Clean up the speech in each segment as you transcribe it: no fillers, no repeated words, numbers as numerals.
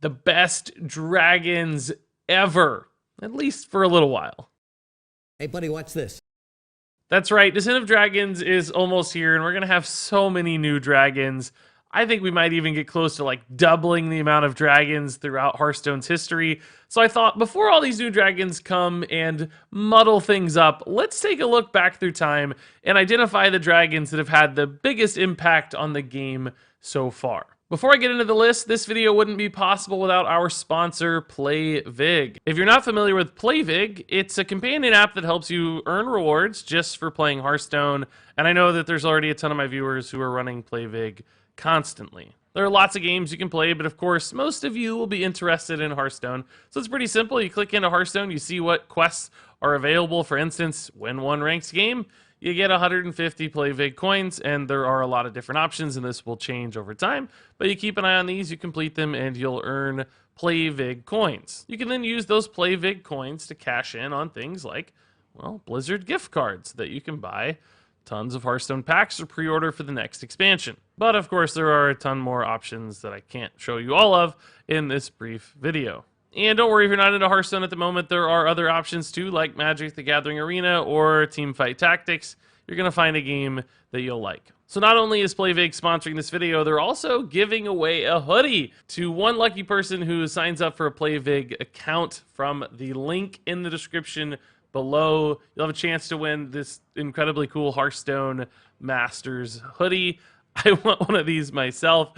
the best dragons ever, at least for a little while. Hey, buddy, watch this. That's right, Descent of Dragons is almost here, and we're going to have so many new dragons. I think we might even get close to like doubling the amount of dragons throughout Hearthstone's history. So I thought before all these new dragons come and muddle things up, let's take a look back through time and identify the dragons that have had the biggest impact on the game so far. Before I get into the list, this video wouldn't be possible without our sponsor, PlayVig. If you're not familiar with PlayVig, it's a companion app that helps you earn rewards just for playing Hearthstone, and I know that there's already a ton of my viewers who are running PlayVig constantly. There are lots of games you can play, but of course, most of you will be interested in Hearthstone. So it's pretty simple. You click into Hearthstone, you see what quests are available. For instance, win one ranked game, you get 150 PlayVig coins, and there are a lot of different options, and this will change over time. But you keep an eye on these, you complete them, and you'll earn PlayVig coins. You can then use those PlayVig coins to cash in on things like, well, Blizzard gift cards that you can buy tons of Hearthstone packs or pre-order for the next expansion. But of course, there are a ton more options that I can't show you all of in this brief video. And don't worry if you're not into Hearthstone at the moment, there are other options too, like Magic the Gathering Arena or Teamfight Tactics. You're going to find a game that you'll like. So not only is PlayVig sponsoring this video, they're also giving away a hoodie to one lucky person who signs up for a PlayVig account from the link in the description below. You'll have a chance to win this incredibly cool Hearthstone Masters hoodie. I want one of these myself,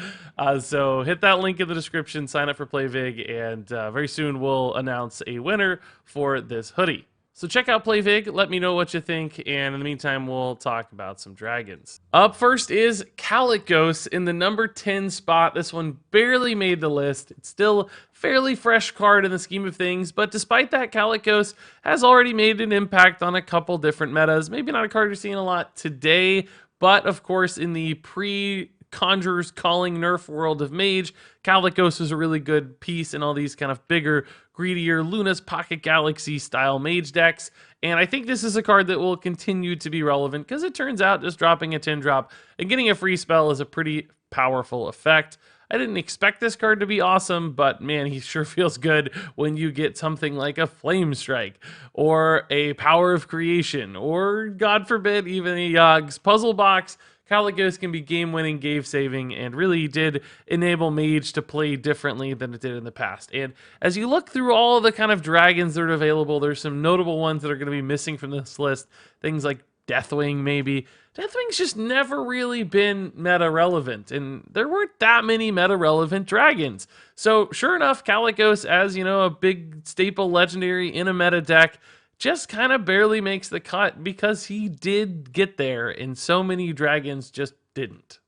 so hit that link in the description, sign up for PlayVig, and very soon we'll announce a winner for this hoodie. So check out PlayVig, let me know what you think, and in the meantime, we'll talk about some dragons. Up first is Kalecgos in the number 10 spot. This one barely made the list. It's still a fairly fresh card in the scheme of things, but despite that, Kalecgos has already made an impact on a couple different metas. Maybe not a card you're seeing a lot today, but of course, in the pre-Conjurer's Calling nerf world of Mage, Kalecgos was a really good piece in all these kind of bigger, greedier Luna's Pocket Galaxy style Mage decks. And I think this is a card that will continue to be relevant because it turns out just dropping a 10-drop and getting a free spell is a pretty powerful effect. I didn't expect this card to be awesome, but man, he sure feels good when you get something like a Flame Strike, or a Power of Creation, or God forbid, even a Yogg's Puzzle Box. Kalecgos can be game-winning, game-saving, and really did enable Mage to play differently than it did in the past. And as you look through all the kind of dragons that are available, there's some notable ones that are going to be missing from this list. Things like Deathwing, maybe. Deathwing's just never really been meta-relevant, and there weren't that many meta-relevant dragons. So sure enough, Kalecgos, as you know, a big staple legendary in a meta deck, just kind of barely makes the cut because he did get there, and so many dragons just didn't.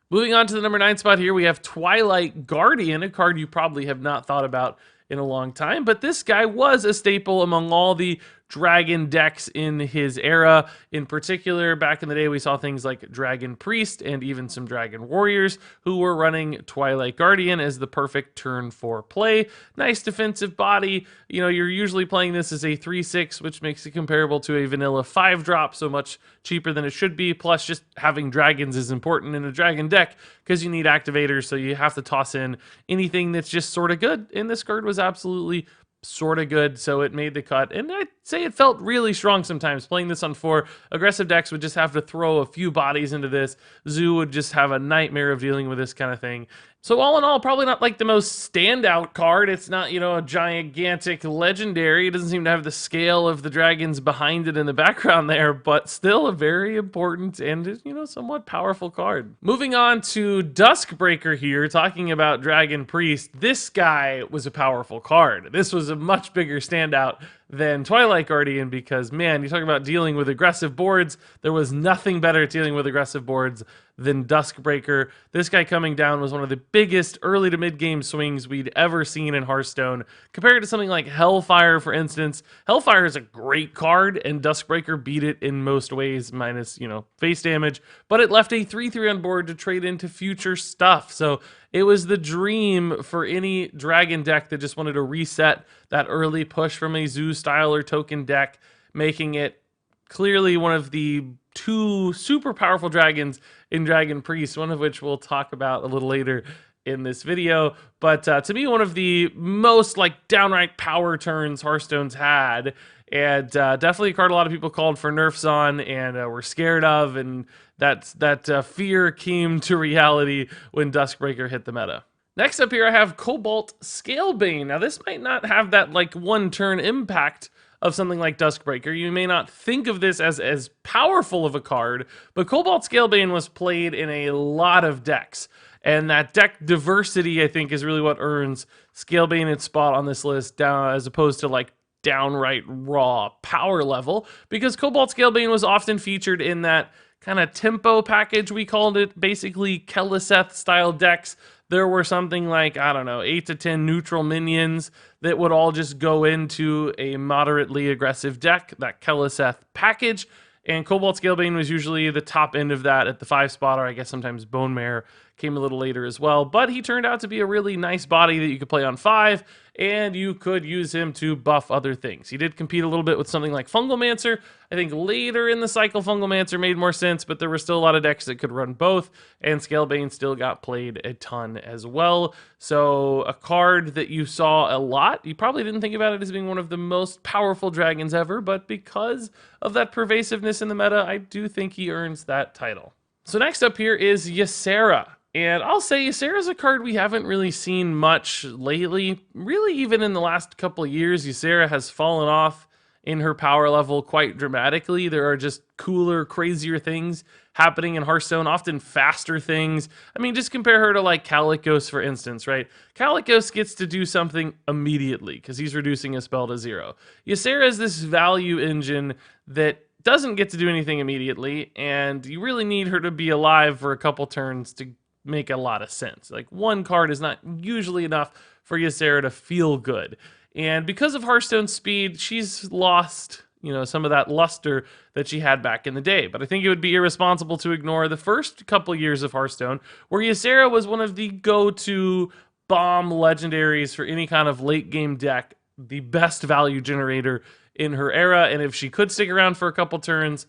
Moving on to the number 9 spot here, we have Twilight Guardian, a card you probably have not thought about in a long time, but this guy was a staple among all the dragon decks in his era. In particular, back in the day, we saw things like Dragon Priest and even some Dragon Warriors who were running Twilight Guardian as the perfect turn 4 play. Nice defensive body. You know, you're usually playing this as a 3/6, which makes it comparable to a vanilla 5-drop, so much cheaper than it should be. Plus, just having dragons is important in a dragon deck because you need activators, so you have to toss in anything that's just sort of good. And this card was absolutely sort of good, so it made the cut. And I'd say it felt really strong sometimes. Playing this on 4, aggressive decks would just have to throw a few bodies into this. Zoo would just have a nightmare of dealing with this kind of thing. So all in all, probably not like the most standout card. It's not, you know, a gigantic legendary. It doesn't seem to have the scale of the dragons behind it in the background there, but still a very important and, you know, somewhat powerful card. Moving on to Duskbreaker here, talking about Dragon Priest. This guy was a powerful card. This was a much bigger standout than Twilight Guardian because, man, you talk about dealing with aggressive boards. There was nothing better at dealing with aggressive boards than Duskbreaker. This guy coming down was one of the biggest early to mid-game swings we'd ever seen in Hearthstone. Compared to something like Hellfire, for instance, Hellfire is a great card, and Duskbreaker beat it in most ways, minus, you know, face damage, but it left a 3/3 on board to trade into future stuff. So it was the dream for any dragon deck that just wanted to reset that early push from a Zoo style or token deck, making it clearly one of the 2 super powerful dragons in Dragon Priest, one of which we'll talk about a little later in this video. But to me, one of the most like downright power turns Hearthstone's had, and definitely a card a lot of people called for nerfs on and were scared of, and that fear came to reality when Duskbreaker hit the meta. Next up here, I have Cobalt Scalebane. Now, this might not have that like one turn impact of something like Duskbreaker. You may not think of this as powerful of a card, but Cobalt Scalebane was played in a lot of decks. And that deck diversity, I think, is really what earns Scalebane its spot on this list, down as opposed to like downright raw power level, because Cobalt Scalebane was often featured in that kind of tempo package, we called it, basically Keleseth style decks. There were something like, I don't know, 8 to 10 neutral minions that would all just go into a moderately aggressive deck, that Keleseth package. And Cobalt Scalebane was usually the top end of that at the 5 spot, or I guess sometimes Bone Mare came a little later as well. But he turned out to be a really nice body that you could play on 5, and you could use him to buff other things. He did compete a little bit with something like Fungalmancer. I think later in the cycle, Fungalmancer made more sense, but there were still a lot of decks that could run both, and Scalebane still got played a ton as well. So a card that you saw a lot, you probably didn't think about it as being one of the most powerful dragons ever, but because of that pervasiveness in the meta, I do think he earns that title. So next up here is Ysera. And I'll say Ysera is a card we haven't really seen much lately. Really, even in the last couple of years, Ysera has fallen off in her power level quite dramatically. There are just cooler, crazier things happening in Hearthstone, often faster things. I mean, just compare her to like Kalikos, for instance, right? Kalikos gets to do something immediately because he's reducing a spell to 0. Ysera is this value engine that doesn't get to do anything immediately, and you really need her to be alive for a couple turns to make a lot of sense. Like, one card is not usually enough for Ysera to feel good. And because of Hearthstone's speed, she's lost, some of that luster that she had back in the day. But I think it would be irresponsible to ignore the first couple years of Hearthstone, where Ysera was one of the go-to bomb legendaries for any kind of late game deck, the best value generator in her era. And if she could stick around for a couple turns,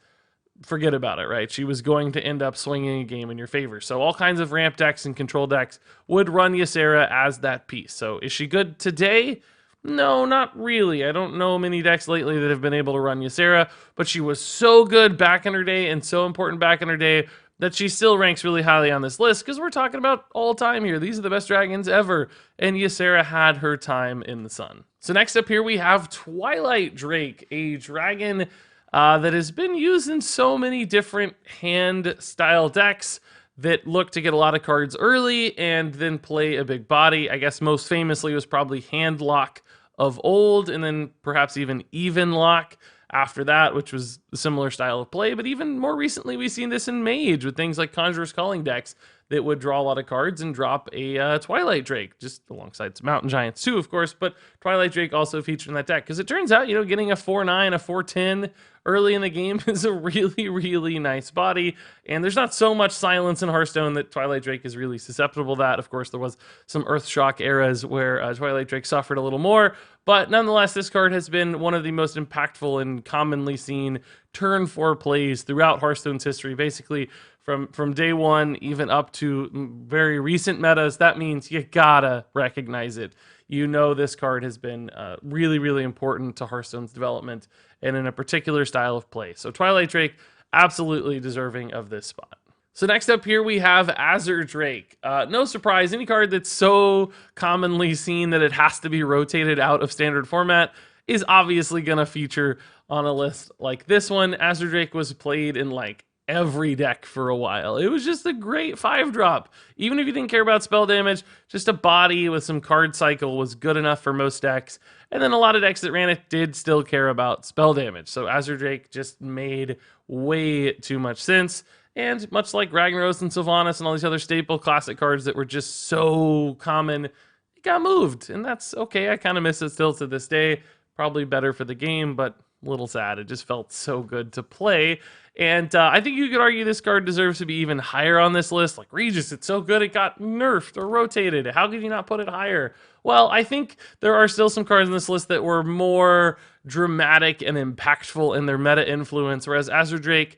forget about it, right? She was going to end up swinging a game in your favor. So all kinds of ramp decks and control decks would run Ysera as that piece. So is she good today? No, not really. I don't know many decks lately that have been able to run Ysera, but she was so good back in her day and so important back in her day that she still ranks really highly on this list, because we're talking about all time here. These are the best dragons ever, and Ysera had her time in the sun. So next up here we have Twilight Drake, a dragon that has been used in so many different hand-style decks that look to get a lot of cards early and then play a big body. I guess most famously was probably Handlock of old, and then perhaps even Evenlock after that, which was a similar style of play. But even more recently, we've seen this in Mage with things like Conjurer's Calling decks that would draw a lot of cards and drop a Twilight Drake, just alongside some Mountain Giants too, of course, but Twilight Drake also featured in that deck, because it turns out, getting a 4/9, a 4/10 early in the game is a really, really nice body, and there's not so much silence in Hearthstone that Twilight Drake is really susceptible to that. Of course, there was some Earthshock eras where Twilight Drake suffered a little more, but nonetheless, this card has been one of the most impactful and commonly seen turn 4 plays throughout Hearthstone's history, basically from day one even up to very recent metas. That means you gotta recognize it. This card has been really, really important to Hearthstone's development and in a particular style of play. So Twilight Drake, absolutely deserving of this spot. So next up here we have Azure Drake. No surprise, any card that's so commonly seen that it has to be rotated out of standard format is obviously going to feature on a list like this one. Azure Drake was played in like every deck for a while. It was just a great 5-drop. Even if you didn't care about spell damage, just a body with some card cycle was good enough for most decks. And then a lot of decks that ran it did still care about spell damage. So Azure Drake just made way too much sense. And much like Ragnaros and Sylvanas and all these other staple classic cards that were just so common, it got moved. And that's okay. I kind of miss it still to this day. Probably better for the game, but a little sad. It just felt so good to play. And I think you could argue this card deserves to be even higher on this list. Like Regis, it's so good it got nerfed or rotated. How could you not put it higher? Well, I think there are still some cards in this list that were more dramatic and impactful in their meta influence, whereas Azure Drake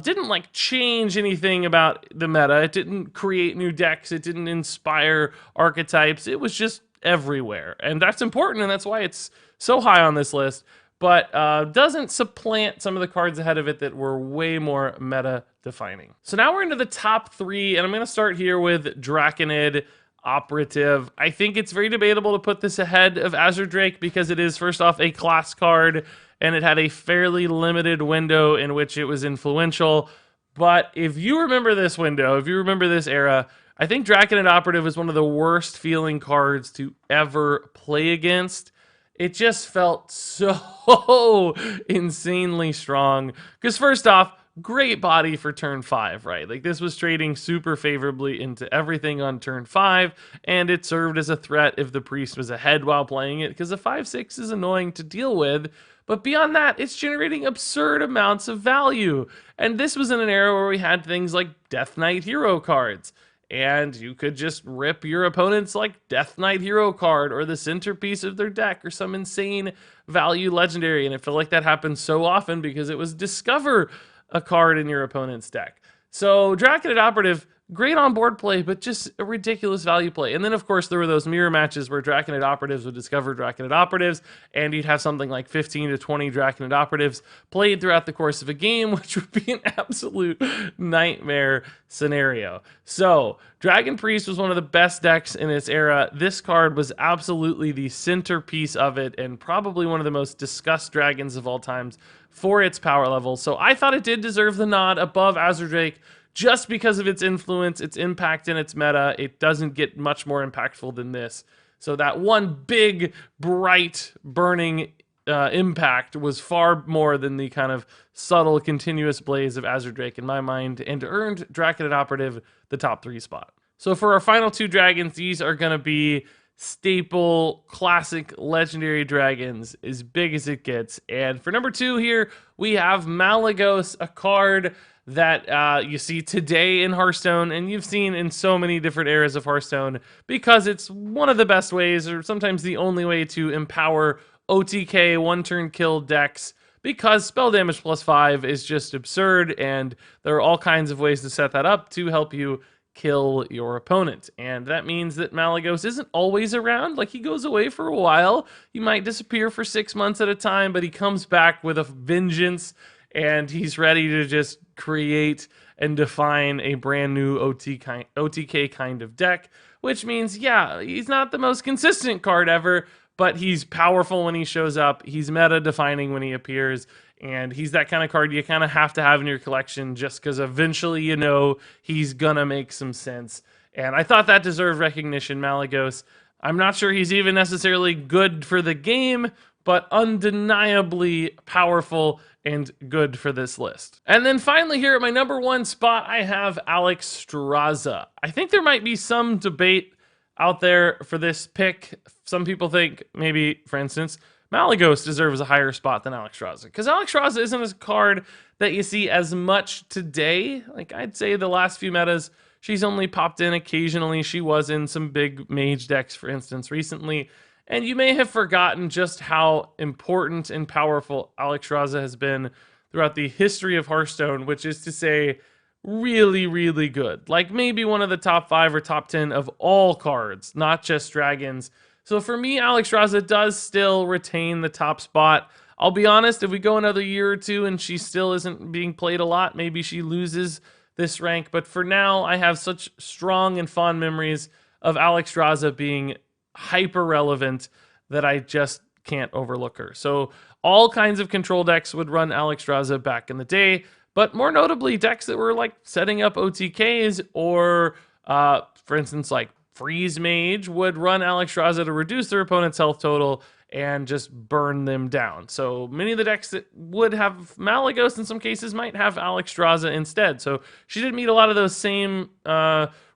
didn't like change anything about the meta. It didn't create new decks. It didn't inspire archetypes. It was just everywhere. And that's important, and that's why it's so high on this list, but doesn't supplant some of the cards ahead of it that were way more meta defining. So now we're into the top 3, and I'm going to start here with Draconid Operative. I think it's very debatable to put this ahead of Azure Drake because it is, first off, a class card, and it had a fairly limited window in which it was influential. But if you remember this window, if you remember this era, I think Draconid Operative is one of the worst feeling cards to ever play against. It just felt so insanely strong. Because first off, great body for turn 5, right? Like, this was trading super favorably into everything on turn 5, and it served as a threat if the priest was ahead while playing it, because a 5/6 is annoying to deal with. But beyond that, it's generating absurd amounts of value. And this was in an era where we had things like Death Knight hero cards, and you could just rip your opponent's like Death Knight hero card or the centerpiece of their deck or some insane value legendary. And I feel like that happened so often because it was discover a card in your opponent's deck. So Draconid Operative, great on board play, but just a ridiculous value play. And then, of course, there were those mirror matches where Draconid Operatives would discover Draconid Operatives, and you'd have something like 15 to 20 Draconid Operatives played throughout the course of a game, which would be an absolute nightmare scenario. So Dragon Priest was one of the best decks in its era. This card was absolutely the centerpiece of it, and probably one of the most discussed dragons of all times for its power level. So I thought it did deserve the nod above Azure Drake, just because of its influence, its impact, and its meta. It doesn't get much more impactful than this. So that one big, bright, burning impact was far more than the kind of subtle, continuous blaze of Azure Drake in my mind, and earned Draconid Operative the top 3 spot. So for our final 2 dragons, these are going to be staple, classic, legendary dragons, as big as it gets. And for number 2 here, we have Malygos, a card that you see today in Hearthstone, and you've seen in so many different eras of Hearthstone, because it's one of the best ways, or sometimes the only way, to empower OTK one-turn kill decks, because spell damage +5 is just absurd, and there are all kinds of ways to set that up to help you kill your opponent. And that means that Malygos isn't always around. Like, he goes away for a while. He might disappear for 6 months at a time, but he comes back with a vengeance, and he's ready to just create and define a brand new OTK kind of deck, which means, yeah, he's not the most consistent card ever, but he's powerful when he shows up. He's meta defining when he appears, and he's that kind of card you kind of have to have in your collection just because eventually, you know, he's gonna make some sense. And I thought that deserved recognition, Malygos. I'm not sure he's even necessarily good for the game, but undeniably powerful and good for this list. And then finally here at my number 1 spot, I have Alexstrasza. I think there might be some debate out there for this pick. Some people think maybe, for instance, Malygos deserves a higher spot than Alexstrasza, because Alexstrasza isn't a card that you see as much today. Like, I'd say the last few metas, she's only popped in occasionally. She was in some big mage decks, for instance, recently. And you may have forgotten just how important and powerful Alexstrasza has been throughout the history of Hearthstone, which is to say, really, really good. Like, maybe one of the top 5 or top 10 of all cards, not just dragons. So for me, Alexstrasza does still retain the top spot. I'll be honest, if we go another year or 2 and she still isn't being played a lot, maybe she loses this rank. But for now, I have such strong and fond memories of Alexstrasza being hyper relevant that I just can't overlook her. So all kinds of control decks would run Alexstrasza back in the day, but more notably decks that were like setting up OTKs, or for instance, like Freeze Mage would run Alexstrasza to reduce their opponent's health total and just burn them down. So many of the decks that would have Malygos in some cases might have Alexstrasza instead. So she did meet a lot of those same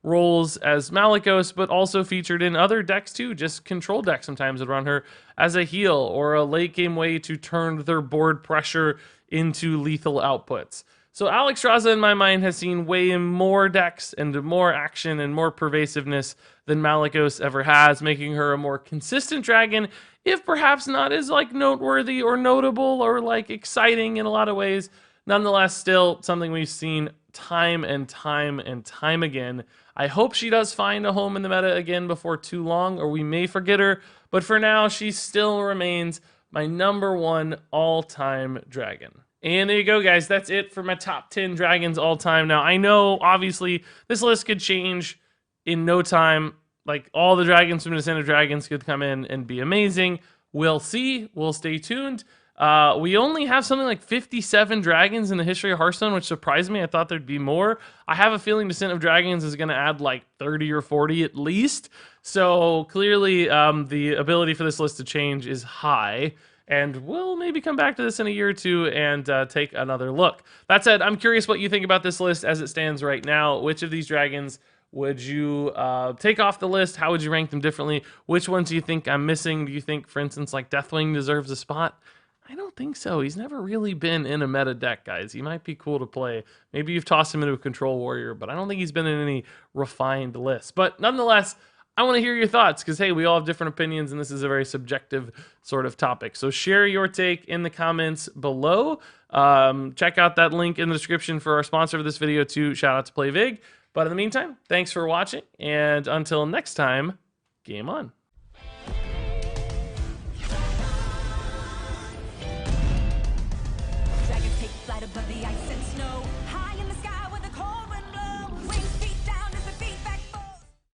roles as Malygos, but also featured in other decks too. Just control decks sometimes would run her as a heal or a late game way to turn their board pressure into lethal outputs. So Alexstrasza, in my mind, has seen way more decks and more action and more pervasiveness than Malygos ever has, making her a more consistent dragon, if perhaps not as like noteworthy or notable or like exciting in a lot of ways. nonetheless, still something we've seen time and time and time again. I hope she does find a home in the meta again before too long, or we may forget her. But for now, she still remains my #1 all-time dragon. And there you go, guys. That's it for my top 10 dragons all time. Now, I know, obviously, this list could change in no time. Like, all the dragons from Descent of Dragons could come in and be amazing. We'll see. We'll stay tuned. We only have something like 57 dragons in the history of Hearthstone, which surprised me. I thought there'd be more. I have a feeling Descent of Dragons is going to add like 30 or 40 at least. So clearly, the ability for this list to change is high. And we'll maybe come back to this in a year or two and take another look. That said, I'm curious what you think about this list as it stands right now. Which of these dragons would you take off the list? How would you rank them differently? Which ones do you think I'm missing? Do you think, for instance, like Deathwing deserves a spot? I don't think so. He's never really been in a meta deck, guys. He might be cool to play. Maybe you've tossed him into a Control Warrior, but I don't think he's been in any refined lists. But nonetheless, I want to hear your thoughts because, hey, we all have different opinions, and this is a very subjective sort of topic. So share your take in the comments below. Check out that link in the description for our sponsor of this video, too. Shout out to PlayVig. But in the meantime, thanks for watching, and until next time, game on.